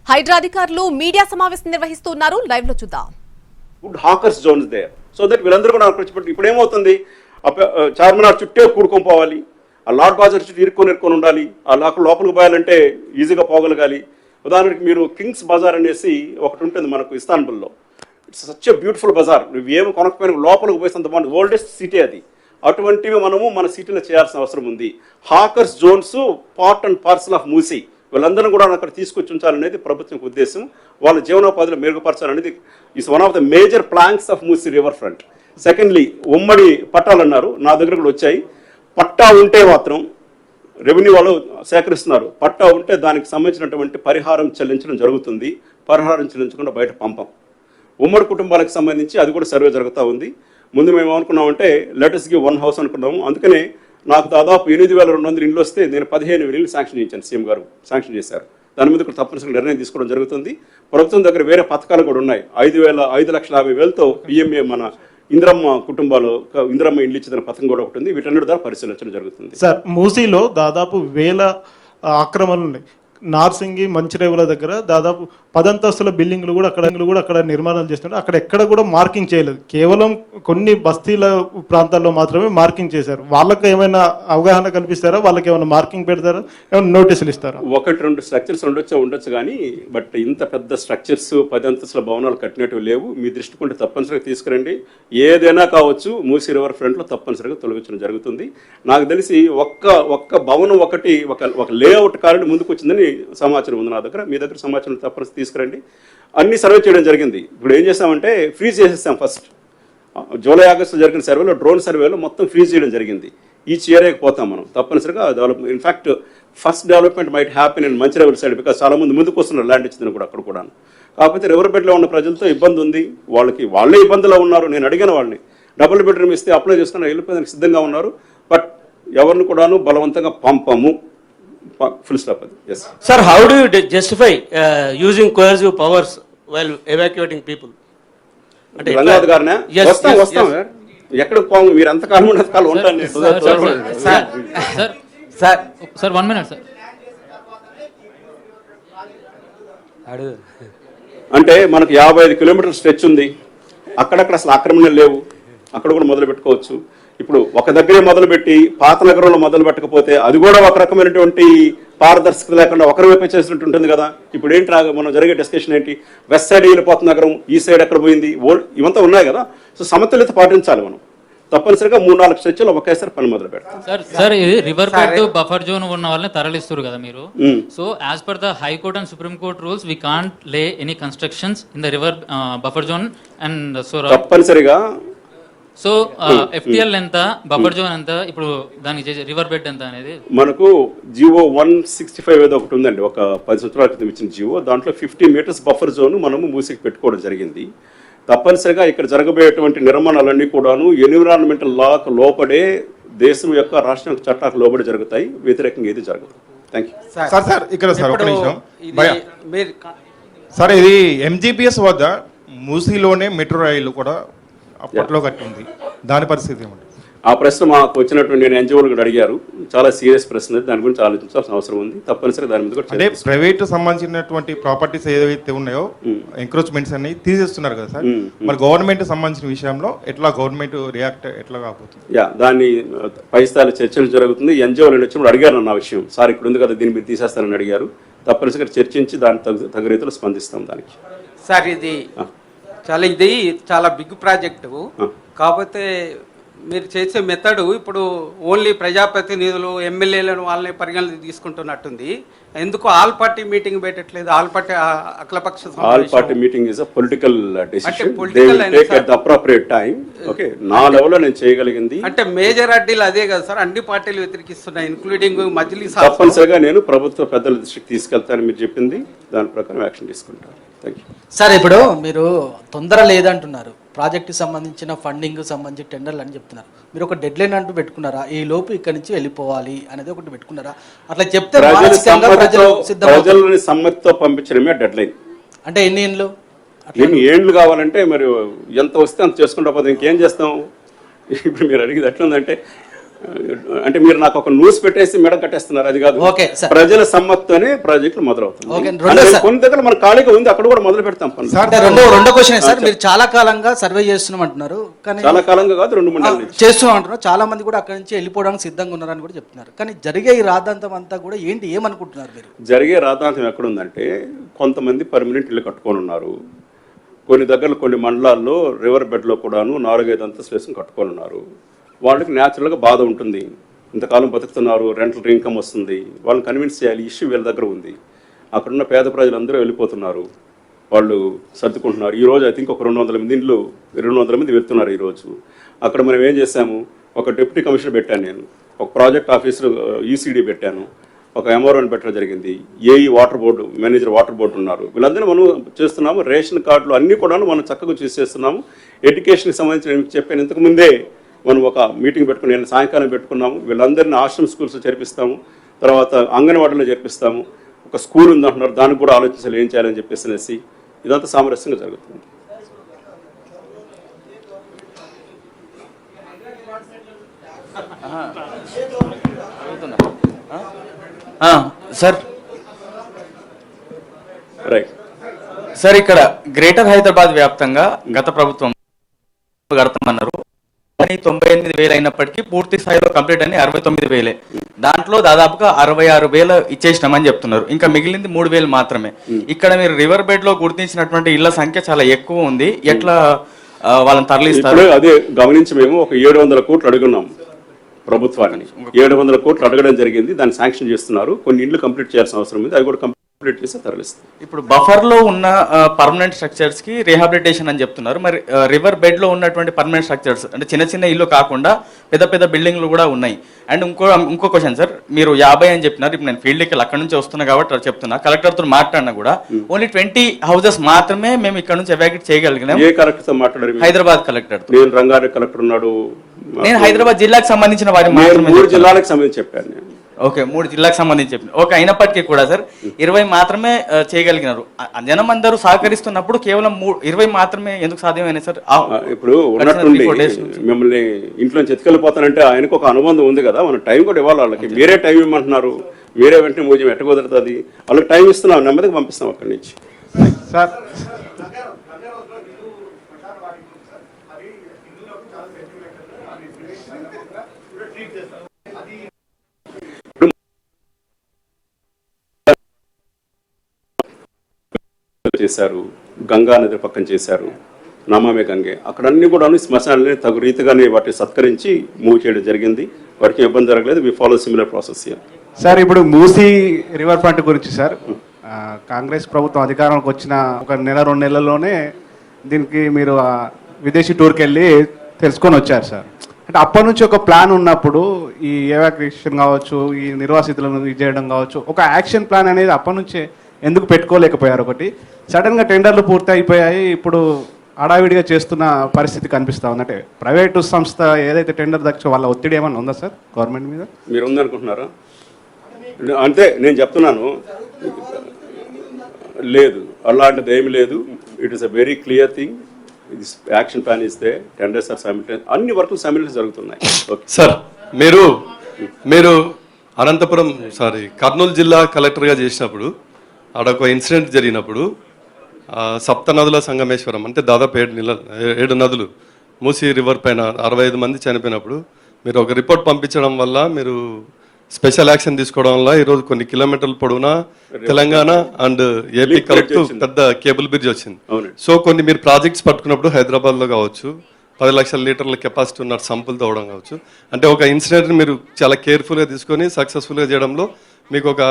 హైడ్రా అధికారులు మీడియా సమావేశం నిర్వహిస్తున్నారు. లైవ్ లో చూద్దాం. Good hawkers zones there so that వీళ్ళందరూ కూడా ఆకర్షించబట్టి ఇప్పుడు ఏమవుతుంది, చార్మినార్ చుట్టే కూడుకొని పోవాలి, ఆ లార్డ్ బాజార్ చుట్టూ ఇరుక్కొని ఉండాలి, ఆ లోపలికి పోయాలంటే ఈజీగా పోగలగాలి. ఉదాహరణకి మీరు కింగ్స్ బజార్ అనేసి ఒకటి ఉంటుంది మనకు ఇస్తాన్బుల్లో. It's such a beautiful bazaar. నువ్వు ఏమి కొనకపోయినా లోపలికి పోయేంత బాగుంది. ఓల్డెస్ట్ సిటీ అది. అటువంటివి మనము మన సిటీలో చేయాల్సిన అవసరం ఉంది. Hawkers zones part and parcel of Musi. వీళ్ళందరూ కూడా అక్కడ తీసుకొచ్చి ఉంచాలనేది ప్రభుత్వం ఉద్దేశం. వాళ్ళ జీవనోపాధిలో మెరుగుపరచాలనేది is one of the major planks of Musi river front. Secondly, ఉమ్మడి పట్టాలన్నారు, నా దగ్గర కూడా వచ్చాయి. పట్టా ఉంటే మాత్రం రెవెన్యూ వాళ్ళు సేకరిస్తున్నారు. పట్టా ఉంటే దానికి సంబంధించినటువంటి పరిహారం చెల్లించడం జరుగుతుంది. పరిహారం చెల్లించకుండా బయట పంపం. ఉమ్మడి కుటుంబాలకు సంబంధించి అది కూడా సర్వే జరుగుతూ ఉంది. ముందు మేము అనుకున్నామంటే లెటర్స్ గివ్ వన్ హౌస్ అనుకున్నాము. అందుకనే నాకు దాదాపు 8,200 ఇండ్లు వస్తే నేను 15,000 ఇళ్ళు శాంక్షన్ చేయించాను. సీఎం గారు శాంక్షన్ చేశారు. దాని మీద కూడా తప్పనిసరిగా నిర్ణయం తీసుకోవడం జరుగుతుంది. ప్రభుత్వం దగ్గర వేరే పథకాలు కూడా ఉన్నాయి. 5,50,000 పిఎంఏ మన ఇందిరమ్మ కుటుంబాలు ఇందిరమ్మ ఇండ్లు ఇచ్చిన పథకం కూడా ఒకటి ఉంది. వీటన్నిటి ద్వారా పరిశీలించడం జరుగుతుంది. సార్, మూసీలో దాదాపు 1000 ఆక్రమణలు ఉన్నాయి. నార్సింగి మంచిరేవుల దగ్గర దాదాపు 10 అంతస్తుల బిల్డింగ్లు కూడా అక్కడ నిర్మాణాలు చేస్తున్నారు. అక్కడ ఎక్కడ కూడా మార్కింగ్ చేయలేదు. కేవలం కొన్ని బస్తీల ప్రాంతాల్లో మాత్రమే మార్కింగ్ చేశారు. వాళ్ళకి ఏమైనా అవగాహన కల్పిస్తారా? వాళ్ళకి ఏమైనా మార్కింగ్ పెడతారా? ఏమైనా నోటీసులు ఇస్తారా? 1-2 స్ట్రక్చర్స్ ఉండొచ్చు కానీ బట్ ఇంత పెద్ద స్ట్రక్చర్స్ 10 అంతస్తుల భవనాలు కట్టినట్టు లేవు. మీ దృష్టి కొంటే తప్పనిసరిగా తీసుకురండి. ఏదైనా కావచ్చు, మూసీ రివర్ ఫ్రంట్లో తప్పనిసరిగా తొలగించడం జరుగుతుంది. నాకు తెలిసి ఒక్క భవనం ఒక లేఅవుట్ కారణం ముందుకు వచ్చిందని సమాచారం ఉంది నా దగ్గర. మీ దగ్గర సమాచారం తప్పనిసరి తీసుకురండి. అన్ని సర్వే చేయడం జరిగింది. ఇప్పుడు ఏం చేస్తామంటే ఫ్రీజ్ చేసేస్తాం. ఫస్ట్ జూలై ఆగస్టు జరిగిన సర్వేలో, డ్రోన్ సర్వేలో మొత్తం ఫ్రీజ్ చేయడం జరిగింది. ఈచ్ ఏరియాకి పోతాం మనం తప్పనిసరిగా development. In fact first development might happen in Manchirevula side, because చాలా మంది ముందుకు వస్తున్నారు ల్యాండ్ ఇచ్చిందని కూడా అక్కడ కూడా. కాకపోతే రివర్ బెడ్లో ఉన్న ప్రజలతో ఇబ్బంది ఉంది. వాళ్ళే ఇబ్బందులో ఉన్నారు. నేను అడిగిన వాళ్ళని డబుల్ బెడ్రూమ్ ఇస్తే అప్లై చేసుకుని వెళ్ళిపోయేందుకు సిద్ధంగా ఉన్నారు. బట్ ఎవరిని కూడాను బలవంతంగా పంపము. Full stop. Yes. Sir, how do you justify using coercive powers while evacuating people? Ranganath గారినే వస్తాం. ఎక్కడ పోము, మీరు అంతకాలం ఉన్నంతకాలం ఉంటాను. Sir 1 minute sir. అంటే మనకు 55 కిలోమీటర్ల స్ట్రెచ్ ఉంది. అక్కడక్కడ అసలు ఆక్రమణలు లేవు. అక్కడ కూడా మొదలు పెట్టుకోవచ్చు. ఇప్పుడు ఒక దగ్గరే మొదలుపెట్టి పాత నగరంలో మొదలు పెట్టకపోతే అది కూడా ఒక రకమైనటువంటి పారదర్శకత లేకుండా ఒకరి వైపు చేసినట్టు ఉంటుంది కదా. ఇప్పుడు ఏంటి మనం జరిగే డిస్కషన్ ఏంటి? వెస్ట్ సైడ్ వెళ్ళిపోతున్న నగరం, ఈ సైడ్ ఎక్కడ పోయింది, ఇవంతా ఉన్నాయి కదా. సో సమతుల్యత పాటించాలి మనం. తప్పనిసరిగా 3-4 స్ట్రెచ్లు ఒకేసారి పని మొదలు పెడతాం. సార్ ఇది రివర్ బెడ్ బఫర్ జోన్ ఉన్న వాళ్ళని తరలిస్తారు కదా మీరు. So as per the high court and supreme court rules we can't lay any constructions in the river buffer zone and so తప్పనిసరిగా. సో ఎఫ్టిఎల్ ఎంత, బఫర్ జోన్ ఎంత, ఇప్పుడు దానికి రివర్ బెడ్ ఎంత అనేది మనకు జియో 165 ఏదో ఒకటి ఉందండి. ఒక 10 సంవత్సరాల క్రితం ఇచ్చిన జియో. దాంట్లో 50 మీటర్స్ బఫర్ జోన్ మనము మూసికి పెట్టుకోవడం జరిగింది. తప్పనిసరిగా ఇక్కడ జరగబోయేటువంటి నిర్మాణాలన్నీ కూడాను ఎన్విరాన్మెంటల్ లాకు లోపడే, దేశం యొక్క రాష్ట్రం యొక్క చట్టాలకు లోబడి జరుగుతాయి. వ్యతిరేకంగా ఏది జరగదు. Thank you sir. ఇక్కడ సార్ ఒక నిమిషం. సార్, ఇది ఎంజీపీఎస్ వద్ద మూసీలోనే మెట్రో రైలు కూడా అప్పట్లో కట్టింది. దాని పరిస్థితి ఏమంటారు? ఆ ప్రశ్న మాకు వచ్చినటువంటి నేను ఎన్జిఓలు కూడా అడిగారు. చాలా సీరియస్ ప్రశ్న. దాని గురించి ఆలోచించాల్సిన అవసరం ఉంది. తప్పనిసరిగా దాని మీద కూడా అంటే ప్రైవేట్ సంబంధించినటువంటి ప్రాపర్టీస్ ఏదైతే ఉన్నాయో ఎంక్రోచ్మెంట్స్ అన్ని తీసేస్తున్నారు కదా సార్. మరి గవర్నమెంట్ సంబంధించిన విషయంలో ఎట్లా గవర్నమెంట్ రియాక్ట్ ఎట్లా కాబోతుంది? దాన్ని పై స్థాయి చర్చలు జరుగుతుంది. ఎన్జిఓలు వచ్చినప్పుడు అడిగారు నా విషయం. సార్ ఇక్కడ ఉంది కదా, దీని మీద తీసేస్తారని అడిగారు. తప్పనిసరిగా చర్చించి దాని తగు రీతిలో స్పందిస్తాం దానికి. సార్, ఇది చాలా బిగ్ ప్రాజెక్టు. కాకపోతే మీరు చేసే మెథడ్ ఇప్పుడు ఓన్లీ ప్రజాప్రతినిధులు, ఎమ్మెల్యేలను వాళ్ళని పరిగణన తీసుకుంటున్నట్టుంది. ఎందుకు ఆల్ పార్టీ మీటింగ్ పెట్టట్లేదు? All party meeting is a political decision. They will take at the appropriate time. Okay, నా లెవెల్లో నేను చేయగలిగింది. అంటే మేజర్ అడ్డీలు అదే కదా సార్, అన్ని పార్టీలు వ్యతిరేకిస్తున్నాయి, ఇంక్లూడింగ్ మజ్లిస్. తప్పనిసరిగా నేను ప్రభుత్వ పెద్దల దృష్టికి తీసుకెళ్తాను. మీరు చెప్పింది దాని ప్రకారం యాక్షన్ తీసుకుంటాను. సార్, ఇప్పుడు మీరు తొందర లేదంటున్నారు. ప్రాజెక్ట్ సంబంధించిన ఫండింగ్ సంబంధించి టెండర్లు అని చెప్తున్నారు. మీరు ఒక డెడ్ లైన్ అంటూ పెట్టుకున్నారా? ఈ లోపు ఇక్కడి నుంచి వెళ్ళిపోవాలి అనేది ఒకటి పెట్టుకున్నారా? అట్లా చెప్తే ప్రజలని సమ్మతితో పంపించడమే డెడ్ లైన్. అంటే ఎన్ని ఏండ్లు కావాలంటే మరి ఎంత వస్తే అంత చేసుకుంటా పోతే ఇంకేం చేస్తాం? ఇప్పుడు మీరు అడిగేది ఎట్లుందంటే అంటే మీరు నాకు ఒక న్యూస్ పెట్టేసి మెడ కట్టేస్తున్నారు, అది కాదు. Okay, sir. ప్రజల సమ్మతితోనే ప్రాజెక్టులు ఓకే, మొదలవుతుంది. రెండో సార్. కొన్ని దగ్గర మన ఖాళీగా ఉంది, అక్కడ కూడా మొదలు పెడతాం పనులు. అంటే రెండో క్వశ్చన్ సార్, మీరు చాలా కాలంగా సర్వే చేస్తున్నాం అంటున్నారు, కానీ చాలా కాలంగా కాదు, 2-3 నెలల నుంచి చేస్తున్నాం అంటున్నారు. చాలా మంది కూడా అక్కడి నుంచి వెళ్ళిపోవడానికి సిద్ధంగా ఉన్నారని కూడా చెప్తున్నారు. కానీ జరిగే ఈ రాద్ధాంతం అంతా కూడా ఏంటి, ఏమనుకుంటున్నారు మీరు? జరిగే రాద్ధాంతం ఎక్కడుందంటే, కొంతమంది పర్మనెంట్ ఇల్లు కట్టుకొని ఉన్నారు. కొన్ని దగ్గరలో కొన్ని మండలాల్లో రివర్ బెడ్లో కూడాను 4-5 అంతస్తులు వేసుకుని కట్టుకొని ఉన్నారు. వాళ్ళకి న్యాచురల్గా బాధ ఉంటుంది, ఇంతకాలం బతుకుతున్నారు, రెంటల్ ఇన్కమ్ వస్తుంది, వాళ్ళని కన్విన్స్ చేయాలి, ఇష్యూ వీళ్ళ దగ్గర ఉంది. అక్కడున్న పేద ప్రజలందరూ వెళ్ళిపోతున్నారు, వాళ్ళు సర్దుకుంటున్నారు. ఈరోజు ఐ థింక్ ఒక 200 మంది వెళ్తున్నారు ఈరోజు. అక్కడ మనం ఏం చేశాము, ఒక డిప్యూటీ కమిషనర్ పెట్టాను నేను, ఒక ప్రాజెక్ట్ ఆఫీసర్ ఈసీడీ పెట్టాను, ఒక ఎంఆర్ఓని పెట్టడం జరిగింది, AE water board manager water board ఉన్నారు. వీళ్ళందరూ మనం చేస్తున్నాము. రేషన్ కార్డులు అన్నీ కూడా మనం చక్కగా చేసేస్తున్నాము. ఎడ్యుకేషన్కి సంబంధించి నేను చెప్పాను ఇంతకుముందే, మనం ఒక మీటింగ్ పెట్టుకుని నేను సాయంకాలం పెట్టుకున్నాము. వీళ్ళందరినీ ఆశ్రమ స్కూల్స్లో చేర్పిస్తాము, తర్వాత అంగన్వాడీలో చేర్పిస్తాము. ఒక స్కూల్ ఉందంటున్నారు, దానికి కూడా ఆలోచించాలి ఏం చేయాలని చెప్పేసి. ఇదంతా సామరస్యంగా జరుగుతుంది. సార్ రైట్ సార్, ఇక్కడ గ్రేటర్ హైదరాబాద్ వ్యాప్తంగా గత ప్రభుత్వం కడతామన్నారు, 98,000 అయినప్పటికీ పూర్తి స్థాయిలో కంప్లీట్ అని 69,000. దాంట్లో దాదాపుగా 66,000 ఇచ్చేసినామని చెప్తున్నారు. ఇంకా మిగిలింది 3,000 మాత్రమే. ఇక్కడ మీరు రివర్ బెడ్ లో గుర్తించినటువంటి ఇళ్ల సంఖ్య చాలా ఎక్కువ ఉంది. ఎట్లా వాళ్ళని తరలిస్తారు? అదే గమనించి మేము ఒక 700 కోట్లు అడుగున్నాం ప్రభుత్వాన్ని. 700 కోట్లు అడగడం జరిగింది, దాన్ని శాంక్షన్ చేస్తున్నారు. కొన్ని ఇండ్లు కంప్లీట్ చేయాల్సిన అవసరం ఉంది, అవి కూడా కంప్లీట్ చేసి తరలిస్తాం. ఇప్పుడు బఫర్ లో ఉన్న పర్మనెంట్ స్ట్రక్చర్స్ కి రీహాబిలిటేషన్ అని చెప్తున్నారు. మరి రివర్ బెడ్ లో ఉన్నటువంటి పర్మనెంట్ స్ట్రక్చర్స్ అంటే చిన్న చిన్న ఇల్లు కాకుండా పెద్ద పెద్ద బిల్డింగ్లు కూడా ఉన్నాయి. అండ్ ఇంకో క్వశ్చన్ సార్, మీరు 50 అని చెప్పినారు. ఇప్పుడు నేను ఫీల్డ్కి అక్కడ నుంచి వస్తున్నా కాబట్టి చెప్తున్నా, కలెక్టర్ తో మాట్లాడినా కూడా ఓన్లీ 20 హౌసెస్ మాత్రమే మేము ఇక్కడ నుంచి ఎవాక్యుయేట్ చేయగలిగినాం. ఏ కలెక్టర్ తో మాట్లాడారు? హైదరాబాద్ కలెక్టర్. నేను రంగారెడ్డి కలెక్టర్ ఉన్నాడు, నేను హైదరాబాద్ జిల్లాకు సంబంధించిన వారి 3 జిల్లాలకు సంబంధించి చెప్పాను నేను. ఓకే, 3 జిల్లాకు సంబంధించి చెప్పిన. ఓకే, అయినప్పటికీ కూడా సార్ 20 మాత్రమే చేయగలిగినారు. జనం అందరూ సహకరిస్తున్నప్పుడు కేవలం 20 మాత్రమే ఎందుకు సాధ్యమైన సార్? ఇప్పుడు ఉన్నట్టుండి మిమ్మల్ని ఇంట్లో ఎత్తుకెళ్ళిపోతానంటే ఆయనకు ఒక అనుబంధం ఉంది కదా, మనం టైం కూడా ఇవ్వాలి వాళ్ళకి. మీరే టైం ఇవ్వమంటున్నారు, మీరే వెంటనే మూజ్యం ఎట్ట కుదురుతుంది? వాళ్ళకి టైం ఇస్తున్నాం, నెమ్మదిగా పంపిస్తాం అక్కడి నుంచి. సార్ చేశారు, గంగా నది పక్కన చేశారు, నమామి గంగే, అక్కడ అన్ని కూడా శ్మశానాలని తగు రీతిగానే వాటిని సత్కరించి మూవ్ చేయడం జరిగింది. వాటికి ఇబ్బంది జరగలేదు. We follow similar process. Sir, ఇప్పుడు మూసీ రివర్ ఫ్రంట్ గురించి సార్, కాంగ్రెస్ ప్రభుత్వం అధికారంలోకి వచ్చిన ఒక 1-2 నెలల్లోనే దీనికి మీరు విదేశీ టూర్కి వెళ్ళి తెలుసుకొని వచ్చారు సార్. అంటే అప్పటి నుంచి ఒక ప్లాన్ ఉన్నప్పుడు ఈ ఎవాక్యుయేషన్ కావచ్చు, ఈ నిర్వాసితులను ఇది చేయడం కావచ్చు, ఒక యాక్షన్ ప్లాన్ అనేది అప్పటి నుంచే ఎందుకు పెట్టుకోలేకపోయారు? ఒకటి, సడన్గా టెండర్లు పూర్తి అయిపోయాయి, ఇప్పుడు హడావిడిగా చేస్తున్న పరిస్థితి కనిపిస్తూ ఉంది. అంటే ప్రైవేటు సంస్థ ఏదైతే టెండర్ దక్ష వాళ్ళ ఒత్తిడి ఏమైనా ఉందా సార్ గవర్నమెంట్ మీద? మీరు ఉందనుకుంటున్నారా? అంటే నేను చెప్తున్నాను, లేదు, అలాంటిది ఏమి లేదు. It is a very clear thing. Action plan ఇస్తే టెండర్స్ ఆర్ సైమిల్టేనియస్, అన్ని వర్కులు సైమిల్టేనియస్ జరుగుతున్నాయి. సార్, మీరు అనంతపురం కర్నూలు జిల్లా కలెక్టర్గా చేసినప్పుడు ఆడొక ఇన్సిడెంట్ జరిగినప్పుడు సప్త నదుల సంగమేశ్వరం అంటే దాదాపు 7 నదులు మూసీ రివర్ పైన 65 మంది చనిపోయినప్పుడు మీరు ఒక రిపోర్ట్ పంపించడం వల్ల, మీరు స్పెషల్ యాక్షన్ తీసుకోవడం వల్ల ఈరోజు కొన్ని కిలోమీటర్ల పొడవునా తెలంగాణ అండ్ ఏపీ కలుపుతూ పెద్ద కేబుల్ బ్రిడ్జ్ వచ్చింది. సో కొన్ని మీరు ప్రాజెక్ట్స్ పట్టుకున్నప్పుడు హైదరాబాద్లో కావచ్చు 10 లక్షల లీటర్ల కెపాసిటీ ఉన్న సంపులు తవ్వడం కావచ్చు, అంటే ఒక ఇన్సిడెంట్ని మీరు చాలా కేర్ఫుల్గా తీసుకొని సక్సెస్ఫుల్గా చేయడంలో మీకు ఒక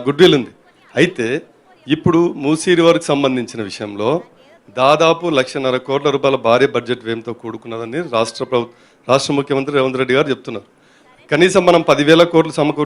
గుడ్ విల్ ఉంది. అయితే ఇప్పుడు మూసీ రివర్కి సంబంధించిన విషయంలో దాదాపు 1,50,000 కోట్ల రూపాయల భారీ బడ్జెట్ వ్యయంతో కూడుకున్నదని రాష్ట్ర ముఖ్యమంత్రి రేవంత్ రెడ్డి గారు చెప్తున్నారు. కనీసం మనం 10,000 కోట్లు